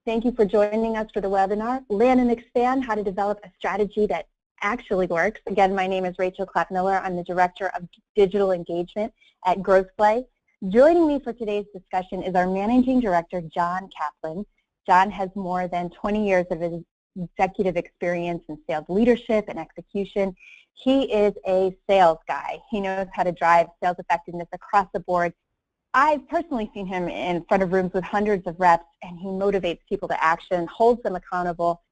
Thank you for joining us for the webinar, Land and Expand, How to Develop a Strategy That Actually Works. Again, my name is Rachel Clapp-Miller. I'm the Director of Digital Engagement at GrowthPlay. Joining me for today's discussion is our Managing Director, John Kaplan. John has more than 20 years of executive experience in sales leadership and execution. He is a sales guy. He knows how to drive sales effectiveness across the board. I've personally seen him in front of rooms with hundreds of reps, and he motivates people to action, holds them accountable,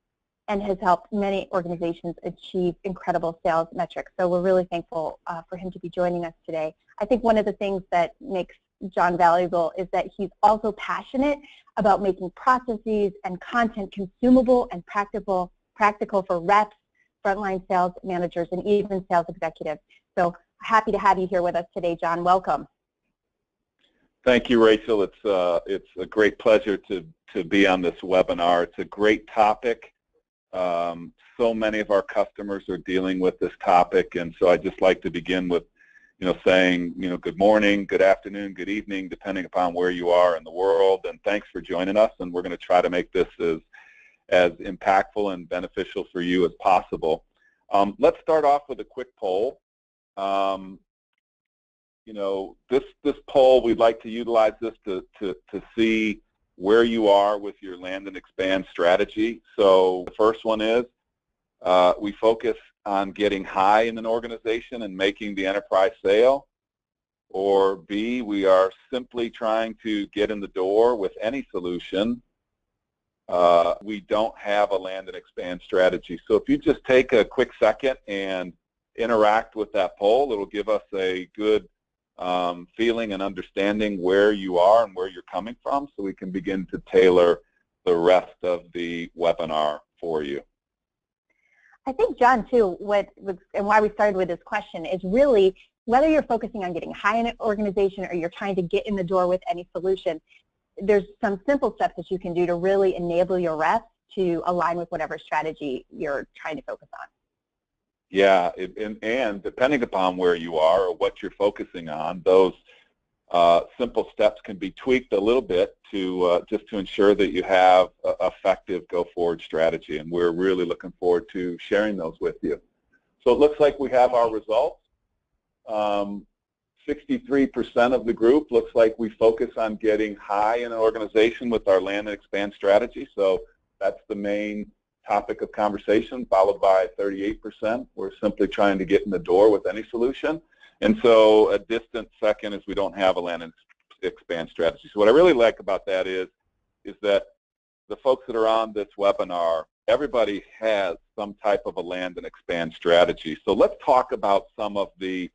and has helped many organizations achieve incredible sales metrics. So we're really thankful for him to be joining us today. I think one of the things that makes John valuable is that he's also passionate about making processes and content consumable and practical for reps, frontline sales managers, and even sales executives. So happy to have you here with us today, John. Welcome. Thank you, Rachel. It's a great pleasure to be on this webinar. It's a great topic. So many of our customers are dealing with this topic, and so I'd just like to begin with, saying, good morning, good afternoon, good evening, depending upon where you are in the world, and thanks for joining us. And we're going to try to make this as impactful and beneficial for you as possible. Let's start off with a quick poll. This poll, we'd like to utilize this to see where you are with your land and expand strategy. So the first one is we focus on getting high in an organization and making the enterprise sale. Or B, we are simply trying to get in the door with any solution. We don't have a land and expand strategy. So if you just take a quick second and interact with that poll, it'll give us a good feeling and understanding where you are and where you're coming from, so we can begin to tailor the rest of the webinar for you. I think, John, too, and why we started with this question is really whether you're focusing on getting high in an organization or you're trying to get in the door with any solution, there's some simple steps that you can do to really enable your reps to align with whatever strategy you're trying to focus on. Yeah, and depending upon where you are or what you're focusing on, those simple steps can be tweaked a little bit to just to ensure that you have an effective go-forward strategy, and we're really looking forward to sharing those with you. So it looks like we have our results. 63% of the group looks like we focus on getting high in an organization with our land and expand strategy, so that's the main topic of conversation, followed by 38%. We're simply trying to get in the door with any solution. And so a distant second is we don't have a land and expand strategy. So what I really like about that is that the folks that are on this webinar, everybody has some type of a land and expand strategy. So let's talk about some of the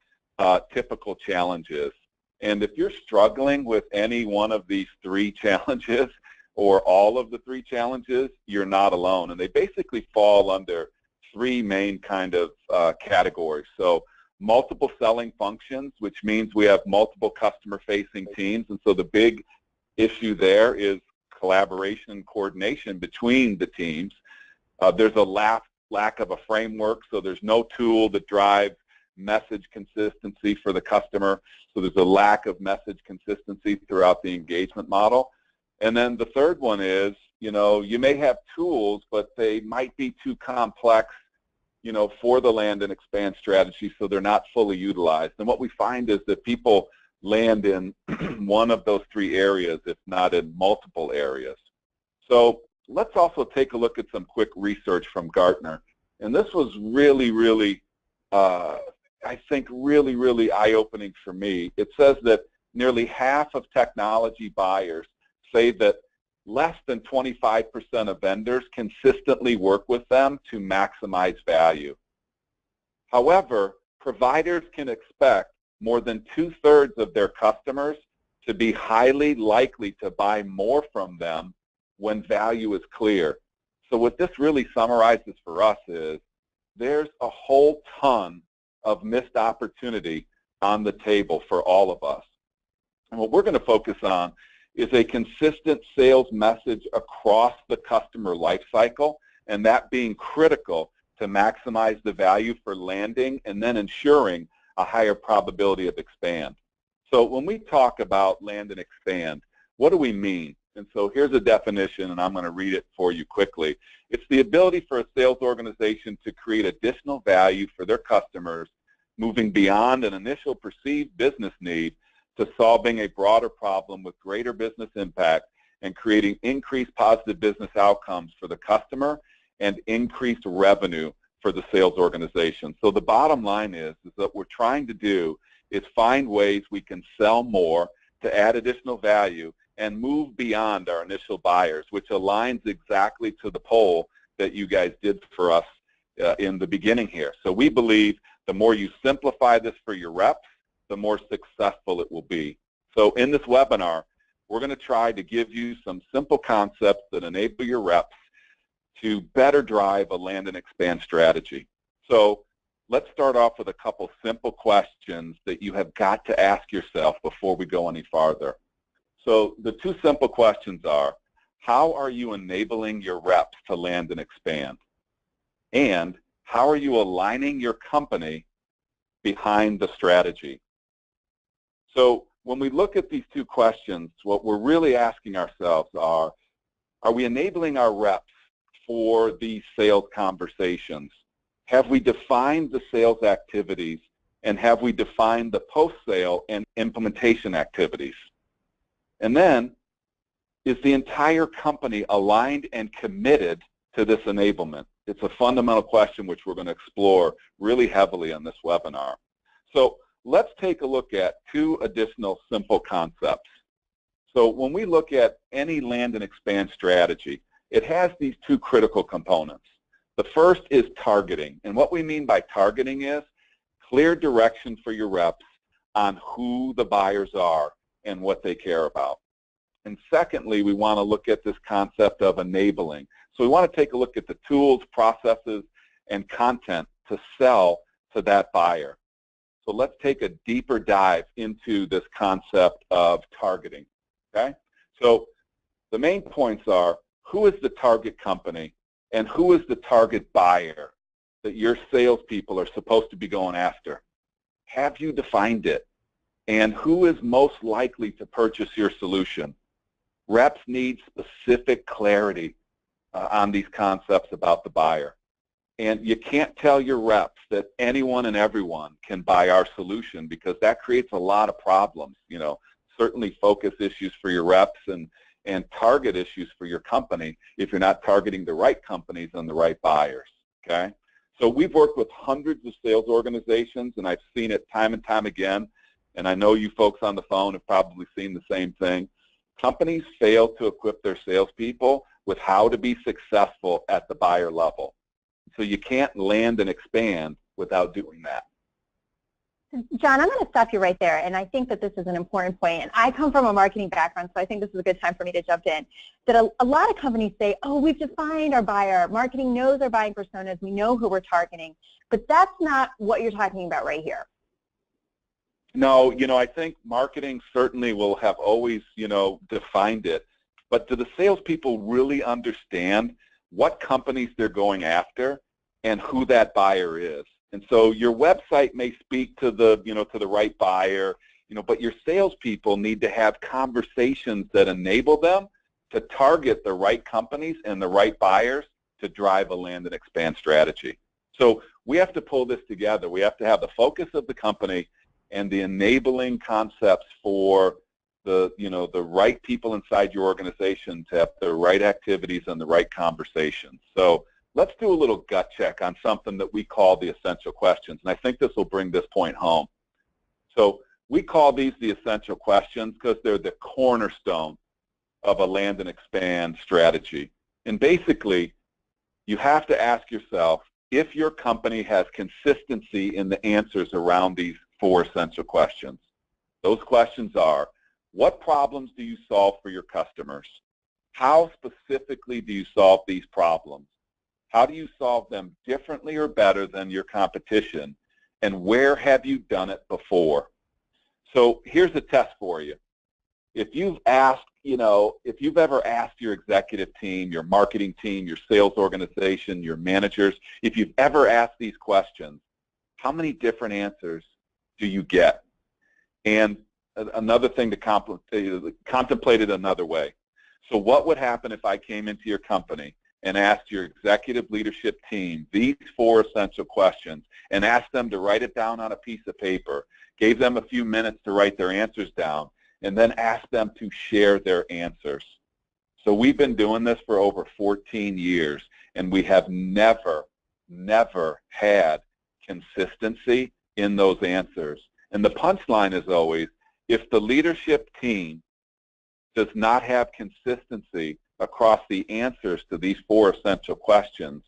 typical challenges. And if you're struggling with any one of these three challenges, or all of the three challenges, you're not alone. And they basically fall under three main kind of categories. So multiple selling functions, which means we have multiple customer-facing teams. And so the big issue there is collaboration and coordination between the teams. There's a lack of a framework, so there's no tool that drives message consistency for the customer. So there's a lack of message consistency throughout the engagement model. And then the third one is, you may have tools, but they might be too complex, for the land and expand strategy, so they're not fully utilized. And what we find is that people land in one of those three areas, if not in multiple areas. So let's also take a look at some quick research from Gartner. And this was really, really, I think, really eye-opening for me. It says that nearly half of technology buyers say that less than 25% of vendors consistently work with them to maximize value. However, providers can expect more than 2/3 of their customers to be highly likely to buy more from them when value is clear. So what this really summarizes for us is there's a whole ton of missed opportunity on the table for all of us. And what we're going to focus on is a consistent sales message across the customer lifecycle, and that being critical to maximize the value for landing and then ensuring a higher probability of expand. So when we talk about land and expand, what do we mean? And so here's a definition, and I'm going to read it for you quickly. It's the ability for a sales organization to create additional value for their customers, moving beyond an initial perceived business need to solving a broader problem with greater business impact and creating increased positive business outcomes for the customer and increased revenue for the sales organization. So the bottom line is that what we're trying to do is find ways we can sell more to add additional value and move beyond our initial buyers, which aligns exactly to the poll that you guys did for us in the beginning here. So we believe the more you simplify this for your reps, the more successful it will be. So in this webinar, we're going to try to give you some simple concepts that enable your reps to better drive a land and expand strategy. So let's start off with a couple simple questions that you have got to ask yourself before we go any farther. So the two simple questions are, how are you enabling your reps to land and expand? And how are you aligning your company behind the strategy? So when we look at these two questions, what we're really asking ourselves are we enabling our reps for these sales conversations? Have we defined the sales activities, and have we defined the post-sale and implementation activities? And then, is the entire company aligned and committed to this enablement? It's a fundamental question which we're going to explore really heavily on this webinar. So let's take a look at two additional simple concepts. So when we look at any land and expand strategy, it has these two critical components. The first is targeting. And what we mean by targeting is clear direction for your reps on who the buyers are and what they care about. And secondly, we want to look at this concept of enabling. So we want to take a look at the tools, processes, and content to sell to that buyer. So let's take a deeper dive into this concept of targeting, okay? So the main points are, who is the target company and who is the target buyer that your salespeople are supposed to be going after? Have you defined it? And who is most likely to purchase your solution? Reps need specific clarity on these concepts about the buyer. And you can't tell your reps that anyone and everyone can buy our solution, because that creates a lot of problems. You know, certainly focus issues for your reps and target issues for your company if you're not targeting the right companies and the right buyers, okay? So we've worked with hundreds of sales organizations, and I've seen it time and time again, and I know you folks on the phone have probably seen the same thing. Companies fail to equip their salespeople with how to be successful at the buyer level. So you can't land and expand without doing that. John, I'm going to stop you right there, and I think that this is an important point. And I come from a marketing background, so I think this is a good time for me to jump in. That a lot of companies say, oh, we've defined our buyer. Marketing knows our buying personas. We know who we're targeting. But that's not what you're talking about right here. No, you know, I think marketing certainly will have always, you know, defined it. But do the salespeople really understand what companies they're going after and who that buyer is? And so your website may speak to the, you know, to the right buyer, you know, but your salespeople need to have conversations that enable them to target the right companies and the right buyers to drive a land and expand strategy. So we have to pull this together. We have to have the focus of the company and the enabling concepts for the, you know, the right people inside your organization to have the right activities and the right conversations. So let's do a little gut check on something that we call the essential questions, and I think this will bring this point home. So we call these the essential questions because they're the cornerstone of a land and expand strategy. And basically, you have to ask yourself if your company has consistency in the answers around these four essential questions. Those questions are, what problems do you solve for your customers? How specifically do you solve these problems? How do you solve them differently or better than your competition? And where have you done it before? So here's a test for you. If you've asked, you know, if you've ever asked your executive team, your marketing team, your sales organization, your managers, if you've ever asked these questions, how many different answers do you get? And another thing to contemplate it another way. So what would happen if I came into your company and asked your executive leadership team these 4 essential questions and asked them to write it down on a piece of paper, gave them a few minutes to write their answers down, and then asked them to share their answers? So we've been doing this for over 14 years, and we have never had consistency in those answers. And the punchline is always, if the leadership team does not have consistency across the answers to these 4 essential questions,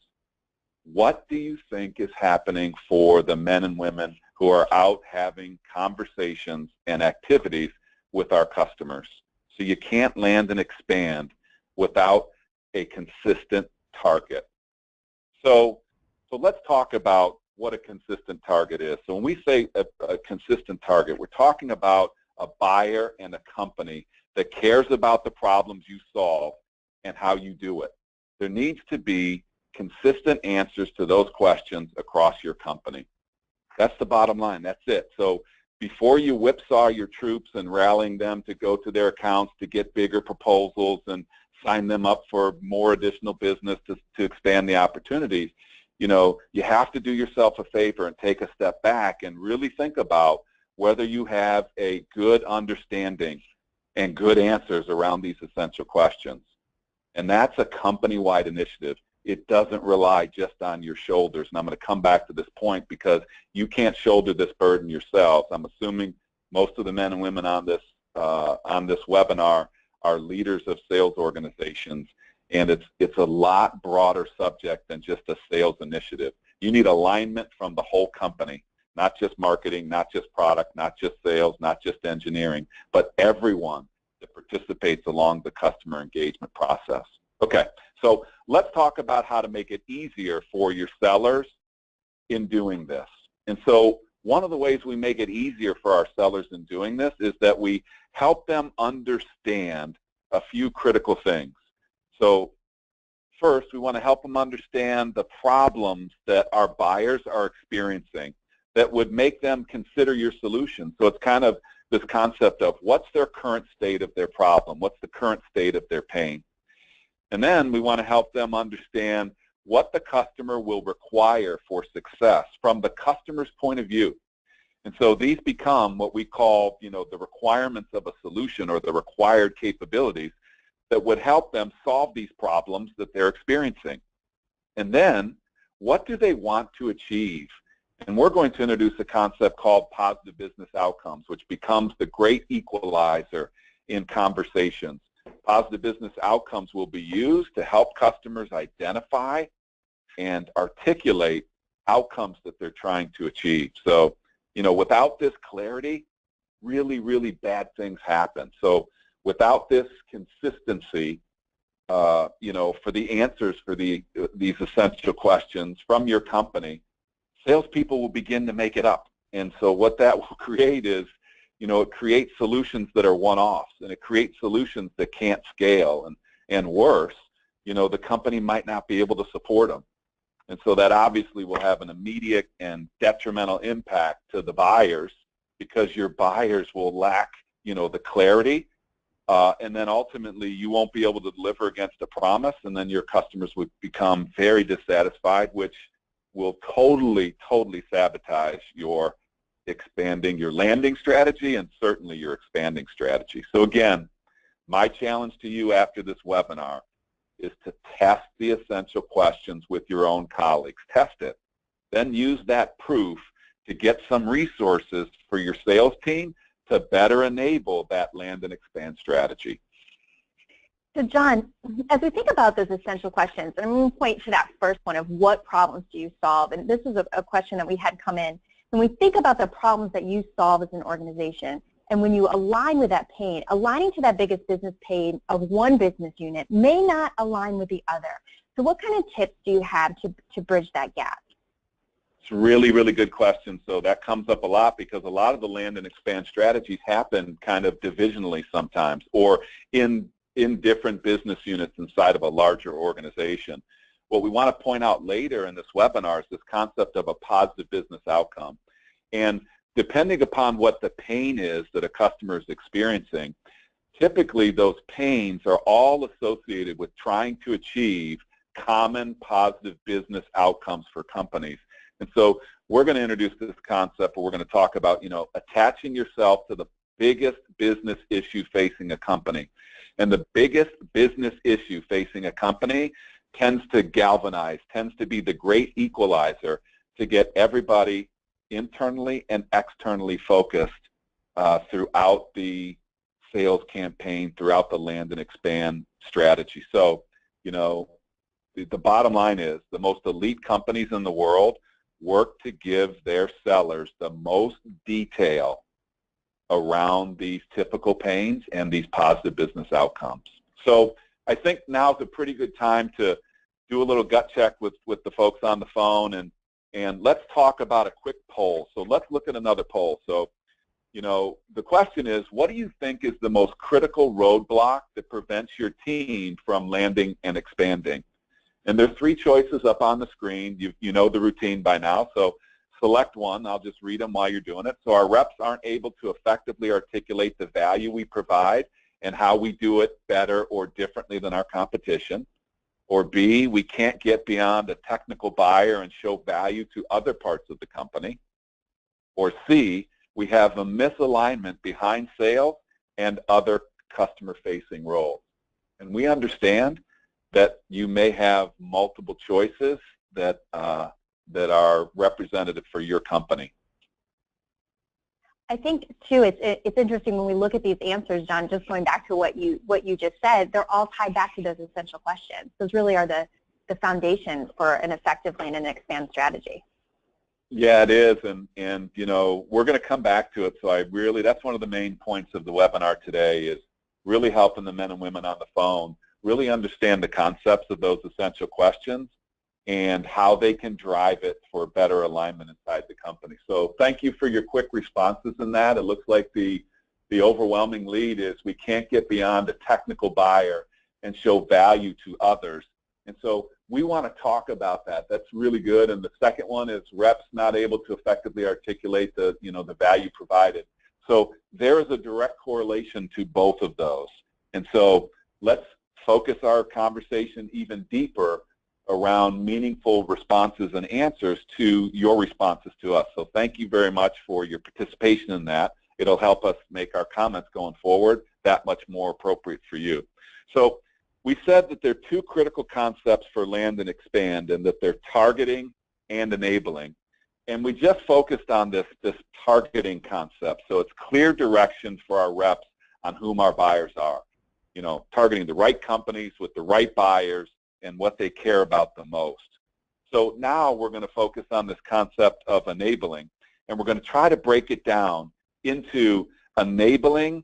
what do you think is happening for the men and women who are out having conversations and activities with our customers? So you can't land and expand without a consistent target. So let's talk about what a consistent target is. So when we say a consistent target, we're talking about a buyer and a company that cares about the problems you solve and how you do it. There needs to be consistent answers to those questions across your company. That's the bottom line. That's it. So before you whipsaw your troops and rallying them to go to their accounts to get bigger proposals and sign them up for more additional business to expand the opportunities, you have to do yourself a favor and take a step back and really think about whether you have a good understanding and good answers around these essential questions. And that's a company-wide initiative. It doesn't rely just on your shoulders. And I'm going to come back to this point because you can't shoulder this burden yourselves. I'm assuming most of the men and women on this webinar are leaders of sales organizations. And it's a lot broader subject than just a sales initiative. You need alignment from the whole company, not just marketing, not just product, not just sales, not just engineering, but everyone that participates along the customer engagement process. Okay, so let's talk about how to make it easier for your sellers in doing this. And so one of the ways we make it easier for our sellers in doing this is that we help them understand a few critical things. So first, we want to help them understand the problems that our buyers are experiencing that would make them consider your solution. So it's kind of this concept of what's their current state of their problem, what's the current state of their pain. And then we want to help them understand what the customer will require for success from the customer's point of view. And so these become what we call, the requirements of a solution or the required capabilities that would help them solve these problems that they're experiencing. And then, what do they want to achieve? And we're going to introduce a concept called positive business outcomes, which becomes the great equalizer in conversations. Positive business outcomes will be used to help customers identify and articulate outcomes that they're trying to achieve. So, without this clarity, really, really bad things happen. So without this consistency, for the answers for these essential questions from your company, salespeople will begin to make it up. And so what that will create is, it creates solutions that are one-offs, and it creates solutions that can't scale. And worse, the company might not be able to support them. And so that obviously will have an immediate and detrimental impact to the buyers, because your buyers will lack, the clarity, and then ultimately you won't be able to deliver against a promise, and then your customers would become very dissatisfied, which will totally sabotage your landing strategy and certainly your expanding strategy. So again, my challenge to you after this webinar is to test the essential questions with your own colleagues. Test it. Then use that proof to get some resources for your sales team to better enable that land and expand strategy. So John, as we think about those essential questions, and I'm going to point to that first one of what problems do you solve, and this is a question that we had come in. When we think about the problems that you solve as an organization, and when you align with that pain, aligning to that biggest business pain of one business unit may not align with the other. So what kind of tips do you have to bridge that gap? It's a really, really good question. So that comes up a lot because a lot of the land and expand strategies happen kind of divisionally sometimes, or in different business units inside of a larger organization. What we want to point out later in this webinar is this concept of a positive business outcome. And depending upon what the pain is that a customer is experiencing, typically those pains are all associated with trying to achieve common positive business outcomes for companies. And so we're going to introduce this concept where we're going to talk about, attaching yourself to the biggest business issue facing a company. And the biggest business issue facing a company tends to galvanize, tends to be the great equalizer to get everybody internally and externally focused throughout the sales campaign, throughout the land and expand strategy. So, the bottom line is the most elite companies in the world work to give their sellers the most detail around these typical pains and these positive business outcomes. So I think now's a pretty good time to do a little gut check with the folks on the phone, and let's talk about a quick poll. So let's look at another poll. So, the question is, what do you think is the most critical roadblock that prevents your team from landing and expanding? And there's 3 choices up on the screen. You know the routine by now, so select one. I'll just read them while you're doing it. So our reps aren't able to effectively articulate the value we provide and how we do it better or differently than our competition. Or B, we can't get beyond a technical buyer and show value to other parts of the company. Or C, we have a misalignment behind sales and other customer-facing roles. And we understand that you may have multiple choices that are representative for your company. I think too, it's interesting when we look at these answers, John. Just going back to what you just said, they're all tied back to those essential questions. Those really are the foundation for an effective land and expand strategy. Yeah, it is, and we're going to come back to it. So that's one of the main points of the webinar today is really helping the men and women on the phone really understand the concepts of those essential questions and how they can drive it for better alignment inside the company. So thank you for your quick responses in that. It looks like the overwhelming lead is we can't get beyond a technical buyer and show value to others. And so we want to talk about that. That's really good. And the second one is reps not able to effectively articulate the value provided. So there is a direct correlation to both of those. And so let's focus our conversation even deeper around meaningful responses and answers to your responses to us. So thank you very much for your participation in that. It'll help us make our comments going forward that much more appropriate for you. So we said that there are 2 critical concepts for land and expand, and that they're targeting and enabling. And we just focused on this targeting concept. So it's clear direction for our reps on whom our buyers are. Targeting the right companies with the right buyers and what they care about the most. So now we're going to focus on this concept of enabling, and we're going to try to break it down into enabling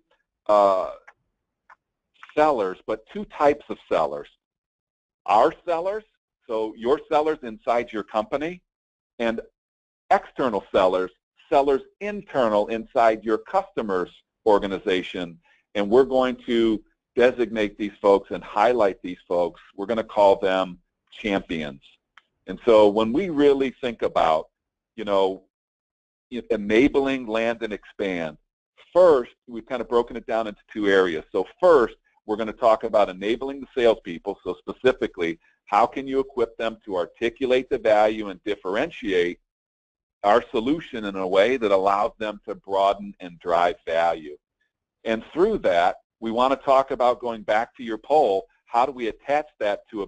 sellers, but 2 types of sellers. Our sellers, so your sellers inside your company, and external sellers, sellers internal inside your customer's organization. And we're going to designate these folks and highlight these folks. We're going to call them champions. And so when we really think about, enabling land and expand, first, we've kind of broken it down into 2 areas. So first, we're going to talk about enabling the salespeople. So specifically, how can you equip them to articulate the value and differentiate our solution in a way that allows them to broaden and drive value? And through that, we want to talk about, going back to your poll, how do we attach that to a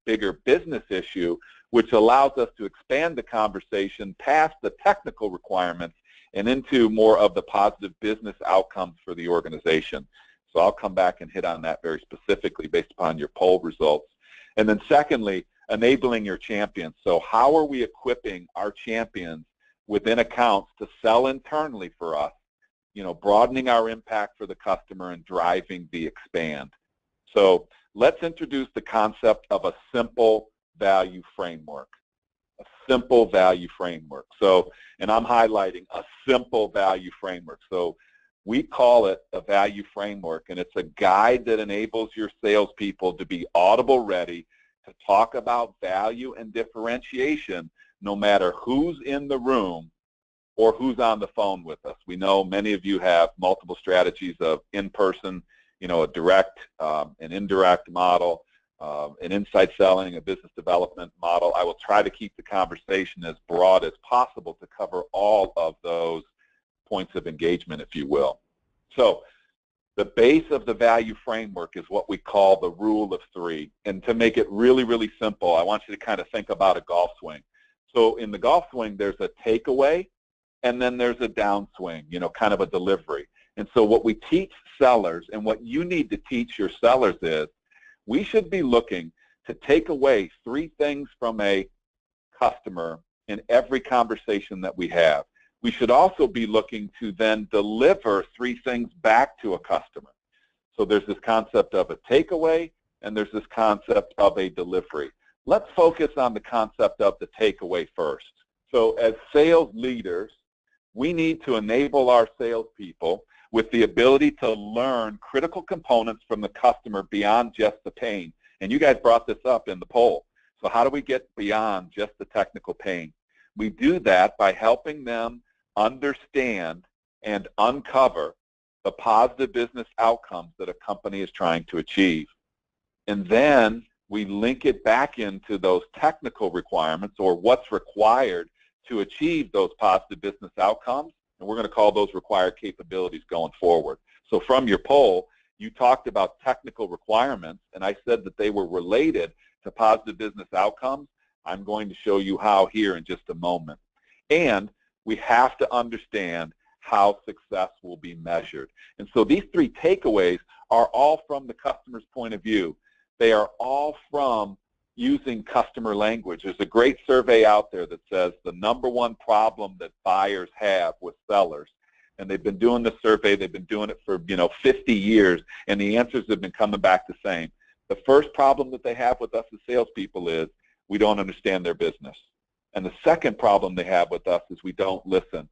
bigger business issue, which allows us to expand the conversation past the technical requirements and into more of the positive business outcomes for the organization. So I'll come back and hit on that very specifically based upon your poll results. And then secondly, enabling your champions. So how are we equipping our champions within accounts to sell internally for us, broadening our impact for the customer and driving the expand? So let's introduce the concept of a simple value framework. A simple value framework. So, and I'm highlighting a simple value framework. So we call it a value framework, and it's a guide that enables your salespeople to be audible ready to talk about value and differentiation no matter who's in the room or who's on the phone with us. We know many of you have multiple strategies of in-person, a direct, an indirect model, an inside selling, a business development model. I will try to keep the conversation as broad as possible to cover all of those points of engagement, if you will. So the base of the value framework is what we call the rule of three. And to make it really, really simple, I want you to kind of think about a golf swing. So in the golf swing, there's a takeaway, and then there's a downswing, kind of a delivery. And so what we teach sellers, and what you need to teach your sellers, is we should be looking to take away 3 things from a customer in every conversation that we have. We should also be looking to then deliver 3 things back to a customer. So there's this concept of a takeaway, and there's this concept of a delivery. Let's focus on the concept of the takeaway first. So as sales leaders, we need to enable our salespeople with the ability to learn critical components from the customer beyond just the pain. And you guys brought this up in the poll. So how do we get beyond just the technical pain? We do that by helping them understand and uncover the positive business outcomes that a company is trying to achieve. And then we link it back into those technical requirements, or what's required to achieve those positive business outcomes, and we're going to call those required capabilities going forward. So from your poll, you talked about technical requirements, and I said that they were related to positive business outcomes. I'm going to show you how here in just a moment. And we have to understand how success will be measured. And so these 3 takeaways are all from the customer's point of view. They are all from using customer language. There's a great survey out there that says the #1 problem that buyers have with sellers, and they've been doing the survey, they've been doing it for 50 years, and the answers have been coming back the same. The first problem that they have with us as salespeople is we don't understand their business. And the second problem they have with us is we don't listen.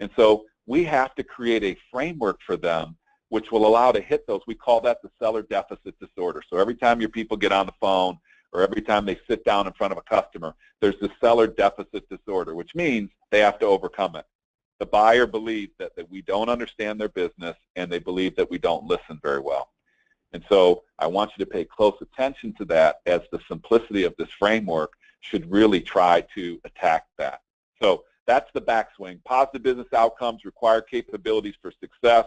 And so we have to create a framework for them which will allow to hit those. We call that the seller deficit disorder. So every time your people get on the phone, or every time they sit down in front of a customer, there's the seller deficit disorder, which means they have to overcome it. The buyer believes that we don't understand their business, and they believe that we don't listen very well. And so I want you to pay close attention to that, as the simplicity of this framework should really try to attack that. So that's the backswing. Positive business outcomes, require capabilities for success,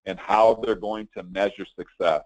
and how they're going to measure success.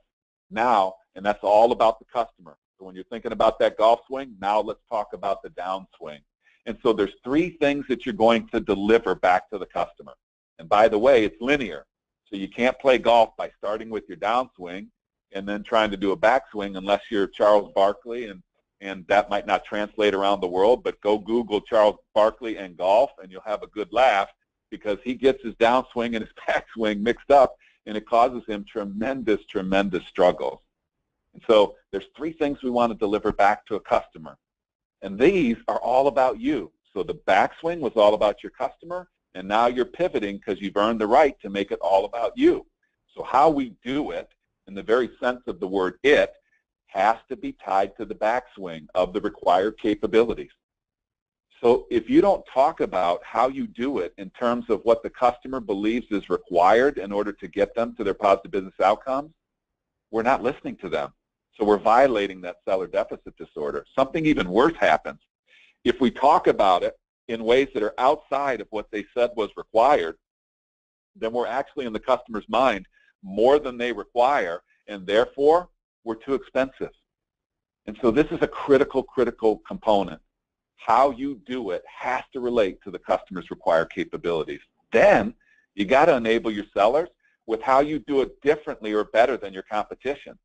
Now, and that's all about the customer. So when you're thinking about that golf swing, now let's talk about the downswing. And so there's 3 things that you're going to deliver back to the customer. And by the way, it's linear. So you can't play golf by starting with your downswing and then trying to do a backswing unless you're Charles Barkley, and that might not translate around the world, but go Google Charles Barkley and golf, and you'll have a good laugh, because he gets his downswing and his backswing mixed up, and it causes him tremendous, tremendous struggles. And so there's 3 things we want to deliver back to a customer. And these are all about you. So the backswing was all about your customer, and now you're pivoting because you've earned the right to make it all about you. So how we do it, in the very sense of the word it, has to be tied to the backswing of the required capabilities. So if you don't talk about how you do it in terms of what the customer believes is required in order to get them to their positive business outcomes, we're not listening to them. So we're violating that seller deficit disorder. Something even worse happens. If we talk about it in ways that are outside of what they said was required, then we're actually in the customer's mind more than they require, and therefore we're too expensive. And so this is a critical, critical component. How you do it has to relate to the customer's required capabilities. Then you got to enable your sellers with how you do it differently or better than your competition.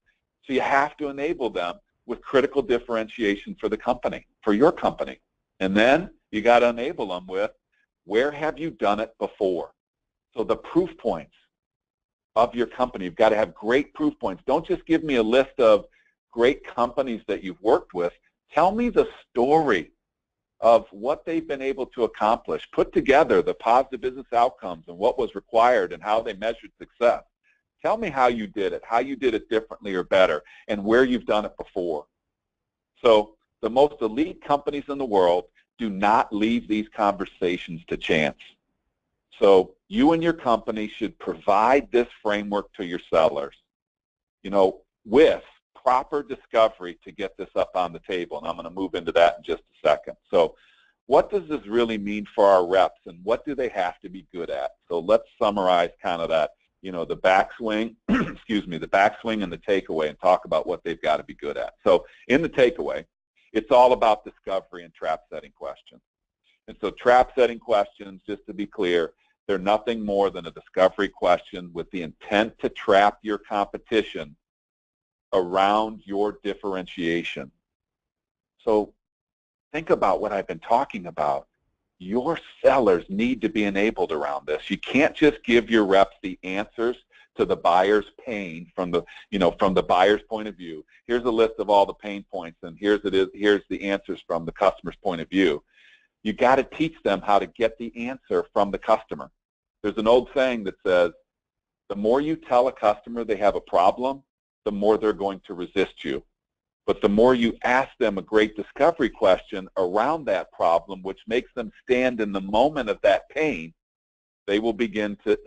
So you have to enable them with critical differentiation for the company, for your company. And then you got to enable them with, where have you done it before? So the proof points of your company, you've got to have great proof points. Don't just give me a list of great companies that you've worked with. Tell me the story of what they've been able to accomplish. Put together the positive business outcomes and what was required and how they measured success. Tell me how you did it, how you did it differently or better, and where you've done it before. So the most elite companies in the world do not leave these conversations to chance. So you and your company should provide this framework to your sellers. with proper discovery to get this up on the table. And I'm going to move into that in just a second. So what does this really mean for our reps, and what do they have to be good at? So let's summarize kind of that, the backswing, excuse me, the backswing and the takeaway, and talk about what they've got to be good at. So in the takeaway, it's all about discovery and trap setting questions. And so trap setting questions, just to be clear, they're nothing more than a discovery question with the intent to trap your competition around your differentiation. So think about what I've been talking about. Your sellers need to be enabled around this. You can't just give your reps the answers to the buyer's pain from the buyer's point of view. Here's a list of all the pain points, and here's the answers from the customer's point of view. You got to teach them how to get the answer from the customer. There's an old saying that says, the more you tell a customer they have a problem, the more they're going to resist you. But the more you ask them a great discovery question around that problem, which makes them stand in the moment of that pain, they will begin to,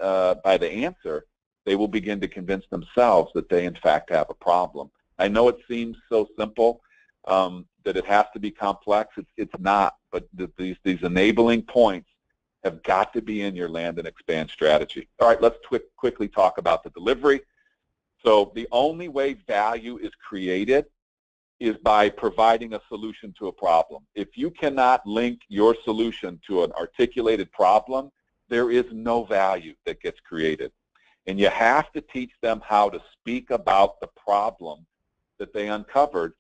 by the answer, they will begin to convince themselves that they in fact have a problem. I know it seems so simple that it has to be complex. It's not, but these enabling points have got to be in your land and expand strategy. All right, let's quickly talk about the delivery. So the only way value is created is by providing a solution to a problem. If you cannot link your solution to an articulated problem, there is no value that gets created. And you have to teach them how to speak about the problem that they uncovered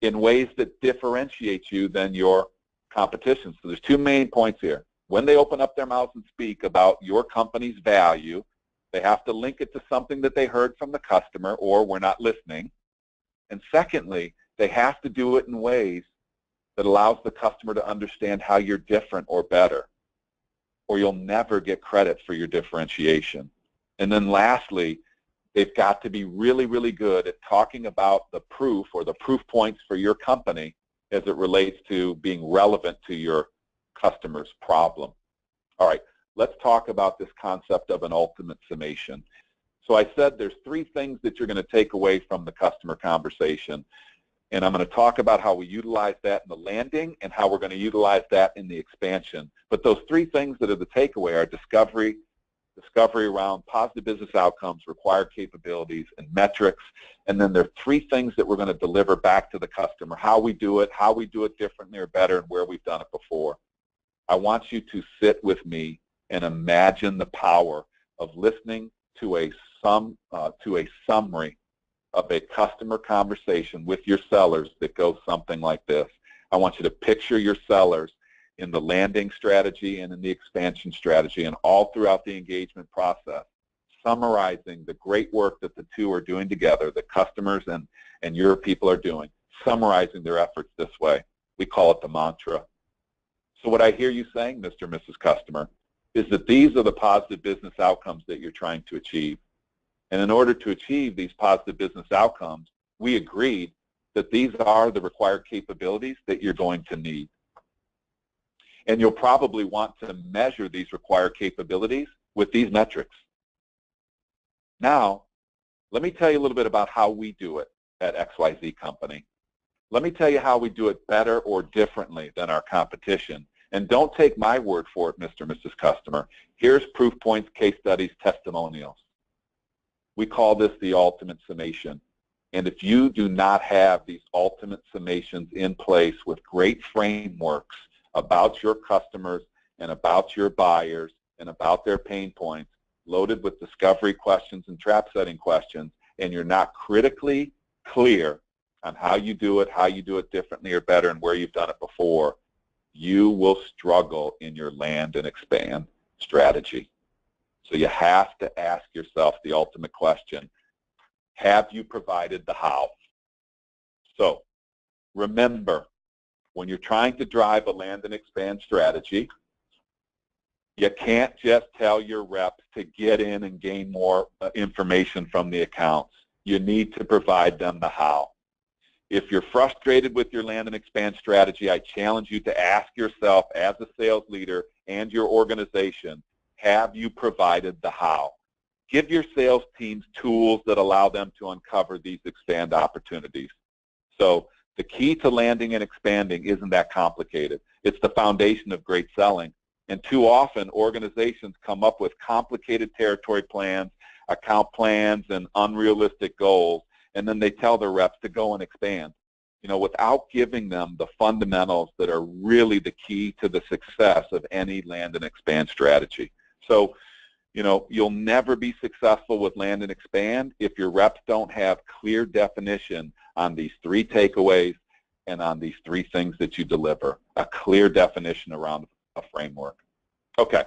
in ways that differentiate you than your competition. So there's two main points here. When they open up their mouths and speak about your company's value, they have to link it to something that they heard from the customer, or we're not listening. And secondly, they have to do it in ways that allows the customer to understand how you're different or better, or you'll never get credit for your differentiation. And then lastly, they've got to be really, really good at talking about the proof or the proof points for your company as it relates to being relevant to your customer's problem. All right, let's talk about this concept of an ultimate summation. So I said there's three things that you're going to take away from the customer conversation. And I'm going to talk about how we utilize that in the landing and how we're going to utilize that in the expansion. But those three things that are the takeaway are discovery around positive business outcomes, required capabilities, and metrics. And then there are three things that we're going to deliver back to the customer: how we do it differently or better, and where we've done it before. I want you to sit with me and imagine the power of listening to a summary of a customer conversation with your sellers that goes something like this. I want you to picture your sellers in the landing strategy and in the expansion strategy and all throughout the engagement process, summarizing the great work that the two are doing together, the customers and your people are doing, summarizing their efforts this way. We call it the mantra. So what I hear you saying, Mr. and Mrs. Customer, is that these are the positive business outcomes that you're trying to achieve. And in order to achieve these positive business outcomes, we agreed that these are the required capabilities that you're going to need. And you'll probably want to measure these required capabilities with these metrics. Now, let me tell you a little bit about how we do it at XYZ Company. Let me tell you how we do it better or differently than our competition. And don't take my word for it, Mr. and Mrs. Customer. Here's proof points, case studies, testimonials. We call this the ultimate summation. And if you do not have these ultimate summations in place with great frameworks about your customers and about your buyers and about their pain points, loaded with discovery questions and trap setting questions, and you're not critically clear on how you do it differently or better, and where you've done it before, you will struggle in your land and expand strategy. So you have to ask yourself the ultimate question: have you provided the how? So remember, when you're trying to drive a land and expand strategy, you can't just tell your reps to get in and gain more information from the accounts. You need to provide them the how. If you're frustrated with your land and expand strategy, I challenge you to ask yourself as a sales leader and your organization, have you provided the how? give your sales teams tools that allow them to uncover these expand opportunities. So the key to landing and expanding isn't that complicated. It's the foundation of great selling. And too often, organizations come up with complicated territory plans, account plans, and unrealistic goals, and then they tell their reps to go and expand, without giving them the fundamentals that are really the key to the success of any land and expand strategy. So, you'll never be successful with land and expand if your reps don't have clear definition on these 3 takeaways and on these 3 things that you deliver, a clear definition around a framework. Okay,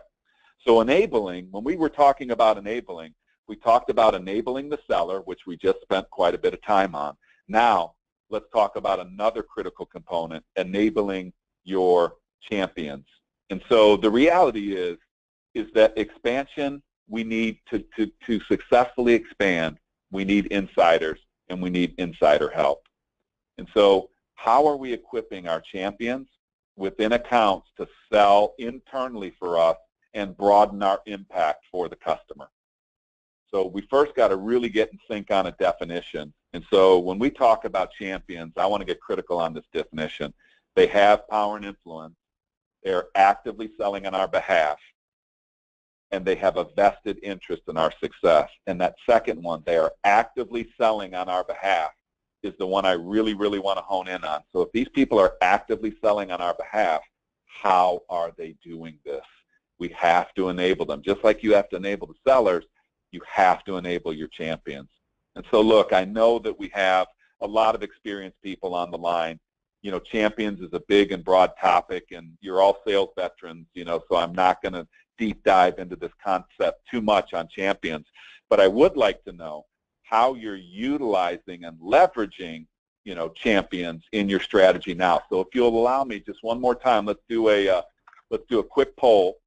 so enabling, when we were talking about enabling, we talked about enabling the seller, which we just spent quite a bit of time on. Now, let's talk about another critical component, enabling your champions. And so the reality is that expansion, we need to successfully expand, we need insiders, and we need insider help. And so how are we equipping our champions within accounts to sell internally for us and broaden our impact for the customer? So we first got to really get in sync on a definition. And so when we talk about champions, I want to get critical on this definition. They have power and influence. They're actively selling on our behalf. And they have a vested interest in our success. And that second one, they are actively selling on our behalf, is the one I really, really want to hone in on. So if these people are actively selling on our behalf, how are they doing this? We have to enable them. Just like you have to enable the sellers, you have to enable your champions. And so look, I know that we have a lot of experienced people on the line. Champions is a big and broad topic, and you're all sales veterans, so I'm not going to deep dive into this concept too much on champions. But I would like to know how you're utilizing and leveraging, champions in your strategy now. So if you'll allow me just one more time, let's do a quick poll,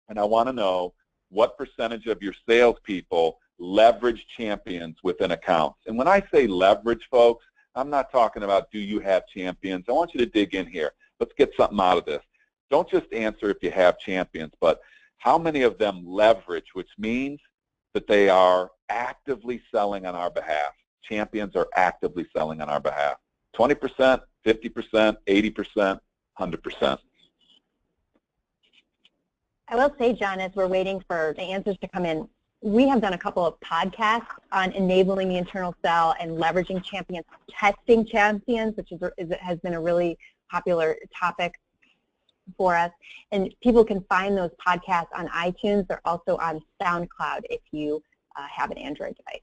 and I want to know what percentage of your salespeople leverage champions within accounts. And when I say leverage, folks, I'm not talking about do you have champions. I want you to dig in here. Let's get something out of this. Don't just answer if you have champions, but how many of them leverage, which means that they are actively selling on our behalf. Champions are actively selling on our behalf. 20%, 50%, 80%, 100%. I will say, John, as we're waiting for the answers to come in, we have done a couple of podcasts on enabling the internal sell and leveraging champions, testing champions, which has been a really popular topic for us. And people can find those podcasts on iTunes. They're also on SoundCloud if you have an Android device.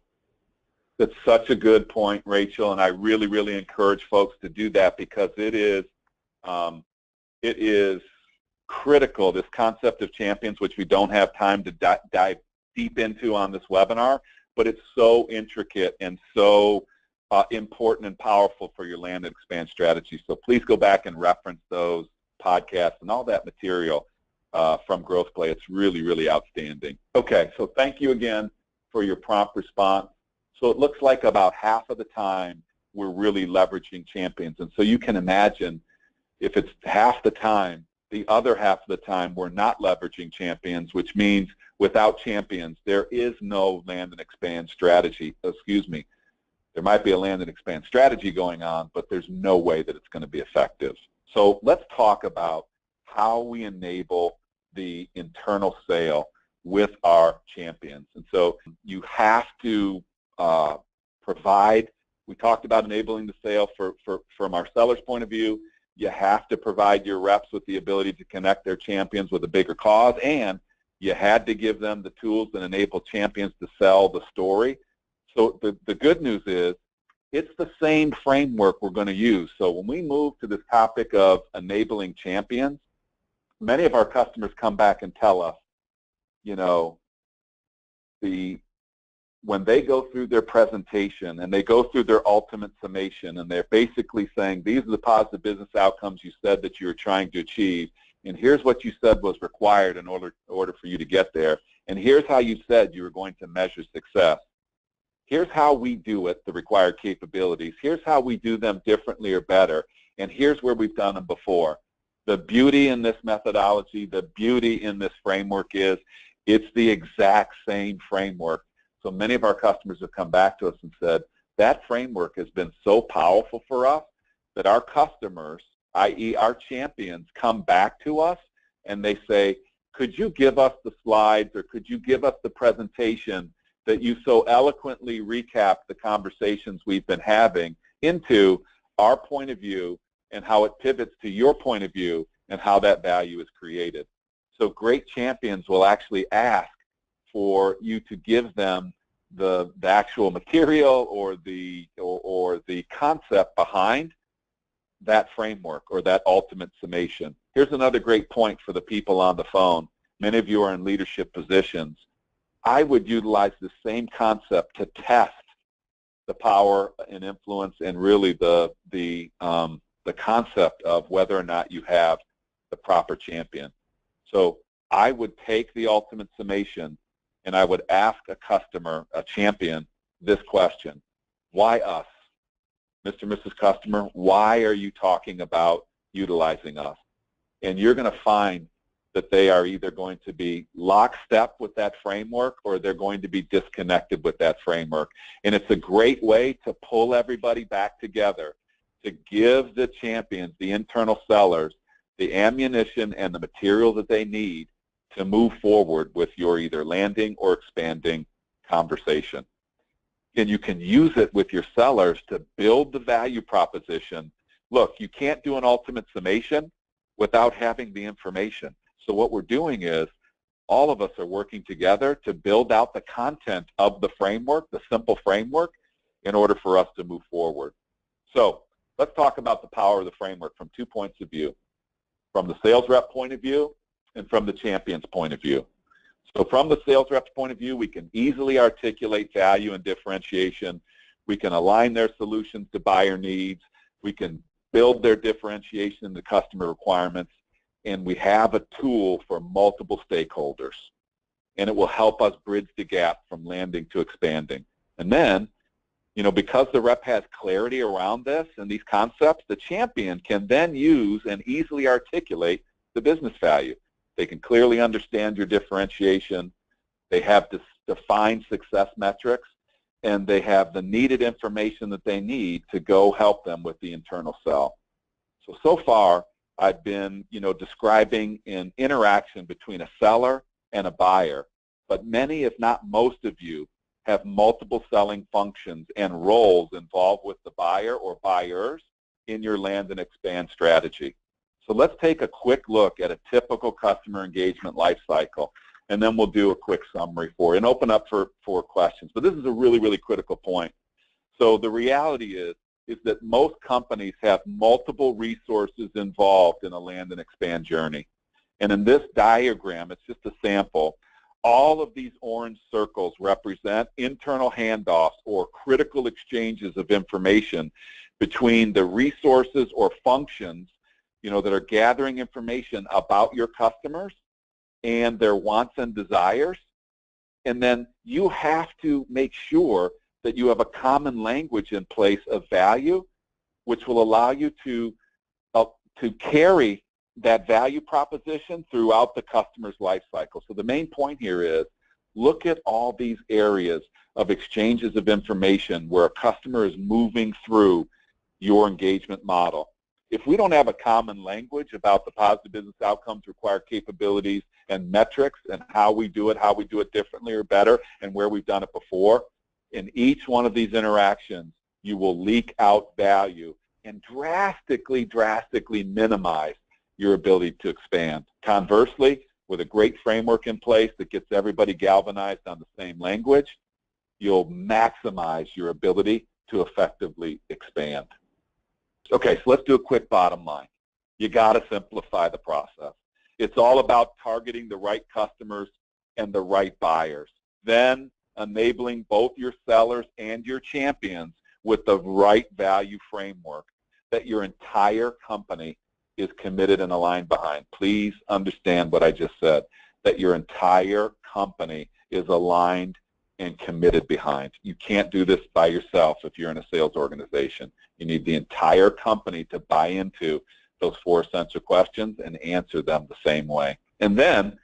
That's such a good point, Rachel, and I really, really encourage folks to do that because it is critical, this concept of champions, which we don't have time to dive deep into on this webinar, but it's so intricate and so important and powerful for your land and expand strategy. So please go back and reference those podcasts and all that material from Growth Play. It's really, really outstanding. Okay, so thank you again for your prompt response. So it looks like about half of the time we're really leveraging champions. And so you can imagine if it's half the time, the other half of the time we're not leveraging champions, which means without champions, there is no land and expand strategy. Excuse me. There might be a land and expand strategy going on, but there's no way that it's going to be effective. So let's talk about how we enable the internal sale with our champions. And so you have to provide, we talked about enabling the sale from our seller's point of view. You have to provide your reps with the ability to connect their champions with a bigger cause, and you had to give them the tools that enable champions to sell the story. So the good news is it's the same framework we're going to use. So when we move to this topic of enabling champions, many of our customers come back and tell us, when they go through their presentation and they go through their ultimate summation and they're basically saying, these are the positive business outcomes you said that you were trying to achieve, and here's what you said was required in order for you to get there, and here's how you said you were going to measure success. Here's how we do it, the required capabilities. Here's how we do them differently or better, and here's where we've done them before. The beauty in this methodology, the beauty in this framework is It's the exact same framework. So many of our customers have come back to us and said, that framework has been so powerful for us that our customers, i.e. our champions, come back to us and they say, could you give us the slides or could you give us the presentation that you so eloquently recap the conversations we've been having into our point of view and how it pivots to your point of view and how that value is created. So great champions will actually ask for you to give them the actual material or the concept behind that framework or that ultimate summation. Here's another great point for the people on the phone. Many of you are in leadership positions. I would utilize the same concept to test the power and influence and really the concept of whether or not you have the proper champion. So I would take the ultimate summation and I would ask a customer, a champion, this question: why us? Mr. and Mrs. Customer, why are you talking about utilizing us? And you're going to find that they are either going to be lockstep with that framework or they're going to be disconnected with that framework. And it's a great way to pull everybody back together, to give the champions, the internal sellers, the ammunition and the material that they need to move forward with your either landing or expanding conversation. And you can use it with your sellers to build the value proposition. Look, you can't do an ultimate summation without having the information. So what we're doing is all of us are working together to build out the content of the framework, the simple framework, in order for us to move forward. So let's talk about the power of the framework from 2 points of view, from the sales rep point of view and from the champion's point of view. So from the sales rep's point of view, we can easily articulate value and differentiation. We can align their solutions to buyer needs. We can build their differentiation into customer requirements. And we have a tool for multiple stakeholders. And it will help us bridge the gap from landing to expanding. And then, you know, because the rep has clarity around this and these concepts, the champion can then use and easily articulate the business value. They can clearly understand your differentiation. They have defined success metrics, and they have the needed information that they need to go help them with the internal sell. So far, I've been, you know, describing an interaction between a seller and a buyer, but many, if not most of you, have multiple selling functions and roles involved with the buyer or buyers in your land and expand strategy. So let's take a quick look at a typical customer engagement life cycle, and then we'll do a quick summary for you and open up for questions. But this is a really, really critical point. So the reality is that most companies have multiple resources involved in a land and expand journey. And in this diagram, it's just a sample. All of these orange circles represent internal handoffs or critical exchanges of information between the resources or functions, you know, that are gathering information about your customers and their wants and desires. And then you have to make sure that you have a common language in place of value, which will allow you to carry that value proposition throughout the customer's life cycle. So the main point here is, look at all these areas of exchanges of information where a customer is moving through your engagement model. If we don't have a common language about the positive business outcomes, required capabilities, and metrics, and how we do it differently or better, and where we've done it before, in each one of these interactions, you will leak out value and drastically minimize your ability to expand. Conversely, with a great framework in place that gets everybody galvanized on the same language, you'll maximize your ability to effectively expand. Okay, so let's do a quick bottom line. You got to simplify the process. It's all about targeting the right customers and the right buyers. Then enabling both your sellers and your champions with the right value framework that your entire company is committed and aligned behind. Please understand what I just said, that your entire company is aligned and committed behind. You can't do this by yourself if you're in a sales organization. You need the entire company to buy into those 4 essential questions and answer them the same way. And then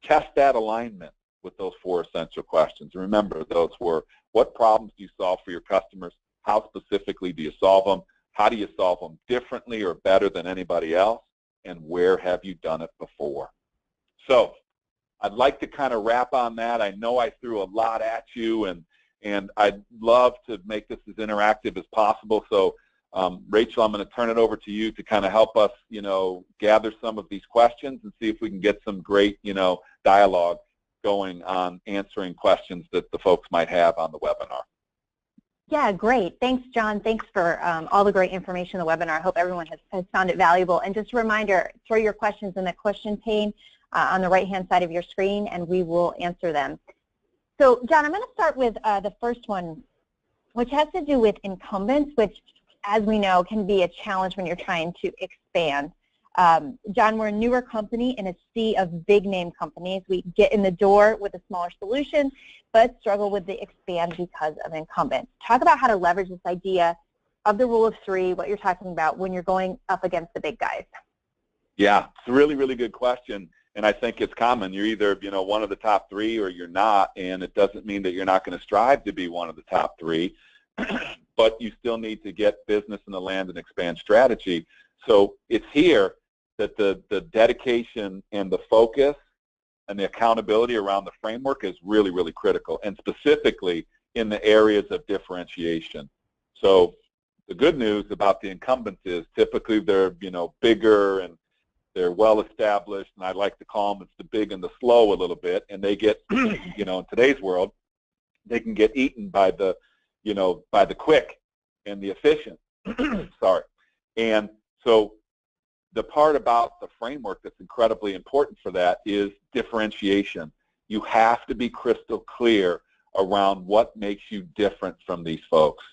test that alignment with those 4 essential questions. Remember, those were, what problems do you solve for your customers? How specifically do you solve them? How do you solve them differently or better than anybody else? And where have you done it before? So I'd like to kind of wrap on that. I know I threw a lot at you, and I'd love to make this as interactive as possible. So Rachel, I'm going to turn it over to you to kind of help us, gather some of these questions and see if we can get some great, dialogue going on answering questions that the folks might have on the webinar. Yeah, great. Thanks, John. Thanks for all the great information in the webinar. I hope everyone has found it valuable. And just a reminder, throw your questions in the question pane on the right-hand side of your screen, and we will answer them. So, John, I'm going to start with the first one, which has to do with incumbents, which, as we know, can be a challenge when you're trying to expand. John, we're a newer company in a sea of big-name companies. We get in the door with a smaller solution, but struggle with the expand because of incumbents. Talk about how to leverage this idea of the rule of 3, what you're talking about, when you're going up against the big guys. Yeah, it's a really, really good question, and I think it's common. You're either, one of the top 3 or you're not, and it doesn't mean that you're not going to strive to be one of the top 3, but you still need to get business in the land and expand strategy. So it's here that the dedication and the focus and the accountability around the framework is really, really critical, and specifically in the areas of differentiation. So the good news about the incumbents is typically they're, bigger and they're well established, and I like to call them, it's the big and the slow a little bit, and they get, in today's world, they can get eaten by the, by the quick and the efficient. Sorry. And so the part about the framework that's incredibly important for that is differentiation. You have to be crystal clear around what makes you different from these folks.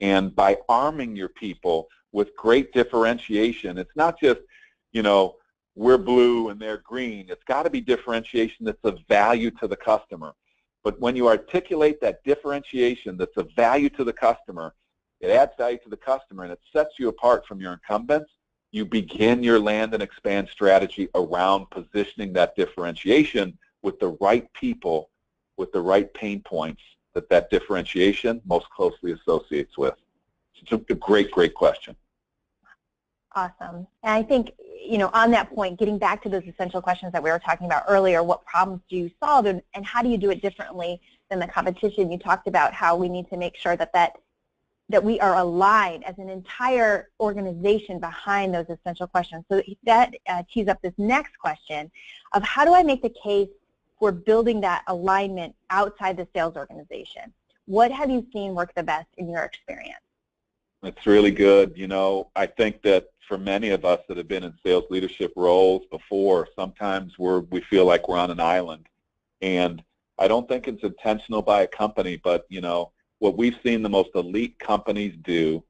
And by arming your people with great differentiation, it's not just, we're blue and they're green. It's got to be differentiation that's of value to the customer. But when you articulate that differentiation that's of value to the customer, it adds value to the customer and it sets you apart from your incumbents. You begin your land and expand strategy around positioning that differentiation with the right people, with the right pain points that differentiation most closely associates with. It's a great, great question. Awesome. And I think, on that point, getting back to those essential questions that we were talking about earlier, what problems do you solve and how do you do it differently than the competition? You talked about how we need to make sure that we are aligned as an entire organization behind those essential questions. So that tees up this next question of how do I make the case for building that alignment outside the sales organization? What have you seen work the best in your experience? That's really good. I think that for many of us that have been in sales leadership roles before, sometimes we feel like we're on an island. And I don't think it's intentional by a company, but, what we've seen the most elite companies do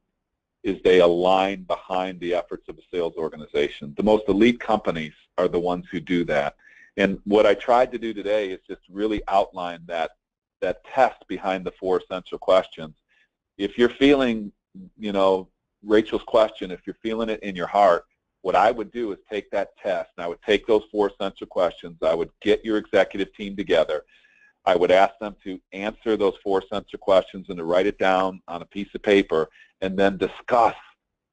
is they align behind the efforts of a sales organization. The most elite companies are the ones who do that. And what I tried to do today is just really outline that test behind the 4 essential questions. If you're feeling, Rachel's question, if you're feeling it in your heart, what I would do is take that test, and I would take those 4 essential questions. I would get your executive team together. I would ask them to answer those 4 essential questions and to write it down on a piece of paper and then discuss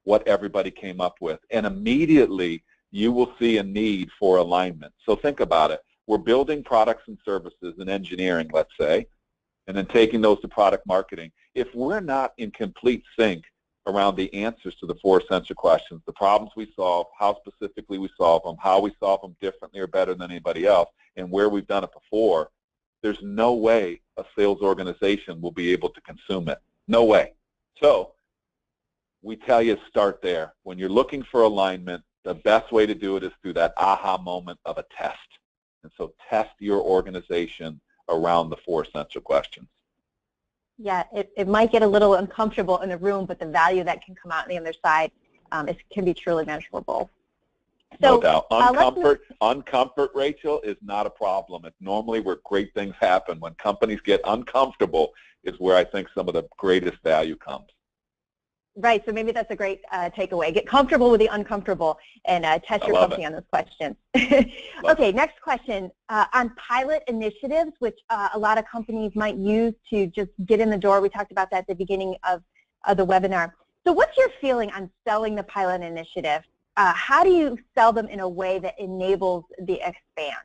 what everybody came up with. And immediately you will see a need for alignment. So think about it. We're building products and services in engineering, let's say, and then taking those to product marketing. If we're not in complete sync around the answers to the 4 essential questions, the problems we solve, how specifically we solve them, how we solve them differently or better than anybody else, and where we've done it before, there's no way a sales organization will be able to consume it. No way. So we tell you start there. When you're looking for alignment, the best way to do it is through that aha moment of a test. And so test your organization around the 4 essential questions. Yeah, it might get a little uncomfortable in the room, but the value that can come out on the other side can be truly measurable. So, no doubt. Uncomfort, Rachel, is not a problem. It's normally where great things happen. When companies get uncomfortable is where I think some of the greatest value comes. Right, so maybe that's a great takeaway. Get comfortable with the uncomfortable and test your company on those questions. Okay, next question. On pilot initiatives, which a lot of companies might use to just get in the door. We talked about that at the beginning of the webinar. So what's your feeling on selling the pilot initiative? How do you sell them in a way that enables the expand?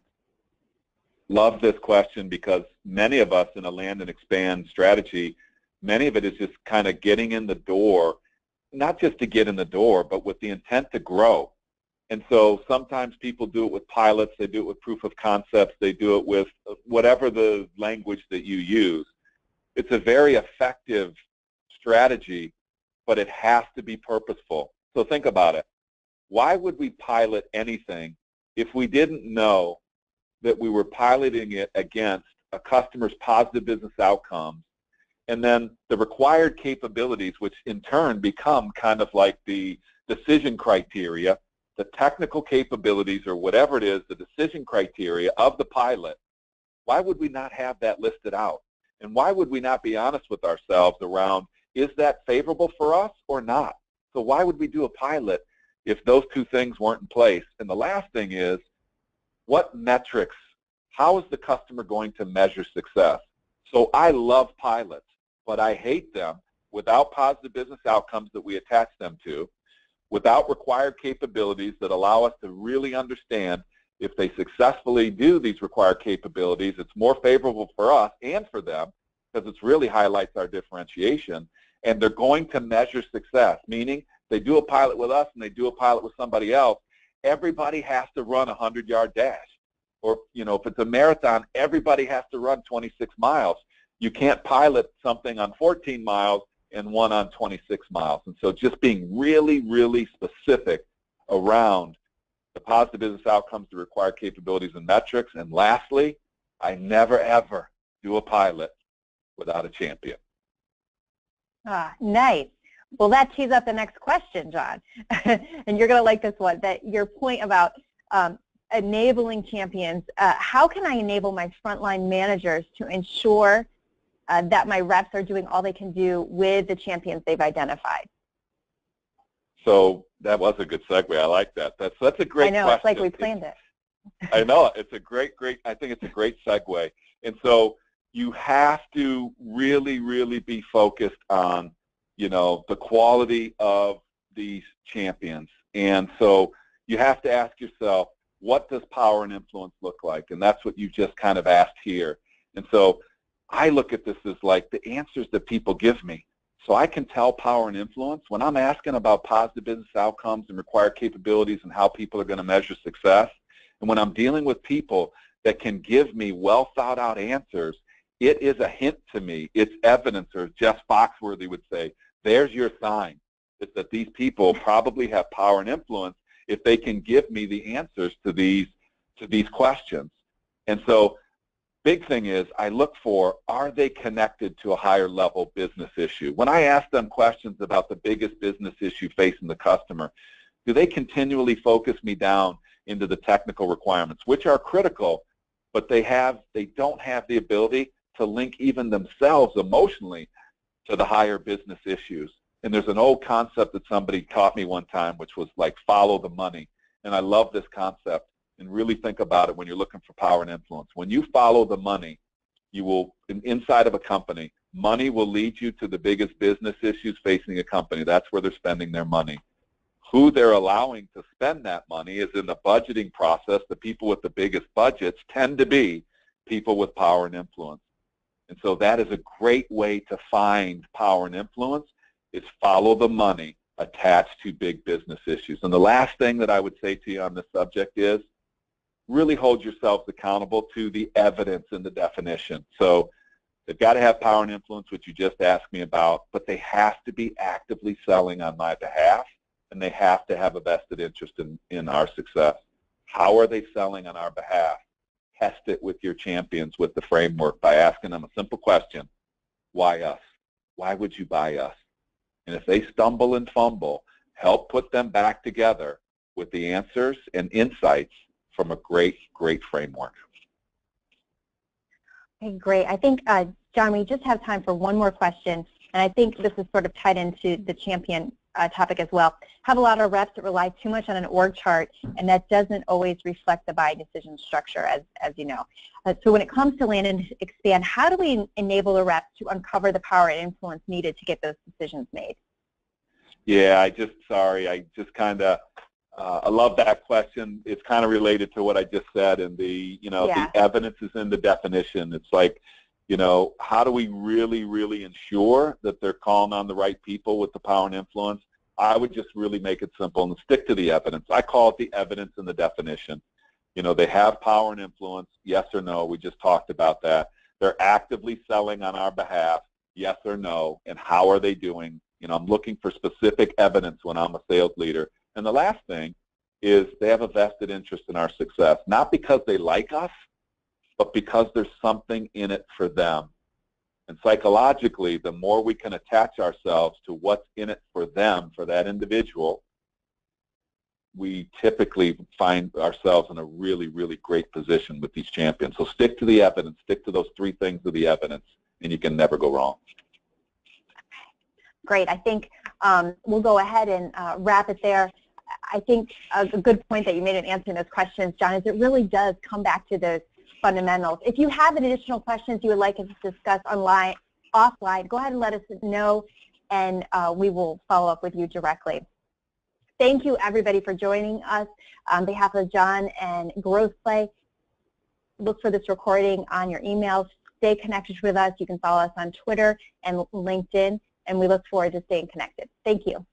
Love this question because many of us in a land and expand strategy, many of it is just kind of getting in the door, not just to get in the door, but with the intent to grow. And so sometimes people do it with pilots, they do it with proof of concepts, they do it with whatever the language that you use. It's a very effective strategy, but it has to be purposeful. So think about it. Why would we pilot anything if we didn't know that we were piloting it against a customer's positive business outcomes, and then the required capabilities, which in turn become kind of like the decision criteria, the technical capabilities or whatever it is, the decision criteria of the pilot? Why would we not have that listed out? And why would we not be honest with ourselves around, is that favorable for us or not? So why would we do a pilot if those two things weren't in place? And the last thing is, what metrics, how is the customer going to measure success? So I love pilots, but I hate them without positive business outcomes that we attach them to, without required capabilities that allow us to really understand if they successfully do these required capabilities, it's more favorable for us and for them because it really highlights our differentiation. And they're going to measure success, meaning they do a pilot with us and they do a pilot with somebody else, everybody has to run a 100-yard dash. Or, you know, if it's a marathon, everybody has to run 26 miles. You can't pilot something on 14 miles and one on 26 miles. And so just being really, really specific around the positive business outcomes, the required capabilities and metrics. And lastly, I never, ever do a pilot without a champion. Ah, nice. Well, that tees up the next question, John. And you're going to like this one, that your point about enabling champions. How can I enable my frontline managers to ensure that my reps are doing all they can do with the champions they've identified? So that was a good segue. I like that. That's a great question. I know, it's like we planned it. I know. It's a great, I think it's a great segue. And so you have to really, really be focused on, you know, the quality of these champions. And so you have to ask yourself, what does power and influence look like? And that's what you just kind of asked here. And so I look at this as like the answers that people give me. So I can tell power and influence when I'm asking about positive business outcomes and required capabilities and how people are going to measure success. And when I'm dealing with people that can give me well thought out answers, it is a hint to me. It's evidence, or Jeff Foxworthy would say, there's your sign. It's that these people probably have power and influence if they can give me the answers to these questions. And so big thing is I look for, are they connected to a higher level business issue? When I ask them questions about the biggest business issue facing the customer, do they continually focus me down into the technical requirements, which are critical, but they don't have the ability to link even themselves emotionally to the higher business issues. And there's an old concept that somebody taught me one time, which was like follow the money. And I love this concept. And really think about it when you're looking for power and influence. When you follow the money, you will, inside of a company, money will lead you to the biggest business issues facing a company. That's where they're spending their money. Who they're allowing to spend that money is in the budgeting process. The people with the biggest budgets tend to be people with power and influence. And so that is a great way to find power and influence, is follow the money attached to big business issues. And the last thing that I would say to you on this subject is really hold yourselves accountable to the evidence in the definition. So they've got to have power and influence, which you just asked me about, but they have to be actively selling on my behalf, and they have to have a vested interest in our success. How are they selling on our behalf? Test it with your champions with the framework by asking them a simple question. Why us? Why would you buy us? And if they stumble and fumble, help put them back together with the answers and insights from a great, great framework. Okay, great. I think, John, we just have time for one more question. and I think this is sort of tied into the champion topic as well, have a lot of reps that rely too much on an org chart, and that doesn't always reflect the buy decision structure, as you know. So when it comes to land and expand, how do we enable the reps to uncover the power and influence needed to get those decisions made? Yeah, I love that question. It's kind of related to what I just said, and the evidence is in the definition. It's like, how do we really ensure that they're calling on the right people with the power and influence? I would just really make it simple and stick to the evidence. I call it the evidence in the definition. They have power and influence, yes or no. We just talked about that. They're actively selling on our behalf, yes or no, and how are they doing? I'm looking for specific evidence when I'm a sales leader. And the last thing is they have a vested interest in our success, not because they like us, but because there's something in it for them. And psychologically, the more we can attach ourselves to what's in it for them, for that individual, we typically find ourselves in a really great position with these champions. So stick to the evidence, stick to those 3 things of the evidence, and you can never go wrong. Great. I think we'll go ahead and wrap it there. I think a good point that you made in answering those questions, John, is it really does come back to those fundamentals. If you have additional questions you would like us to discuss offline, go ahead and let us know, and we will follow up with you directly. Thank you, everybody, for joining us. On behalf of John and Growth Play, look for this recording on your emails. Stay connected with us. You can follow us on Twitter and LinkedIn, and we look forward to staying connected. Thank you.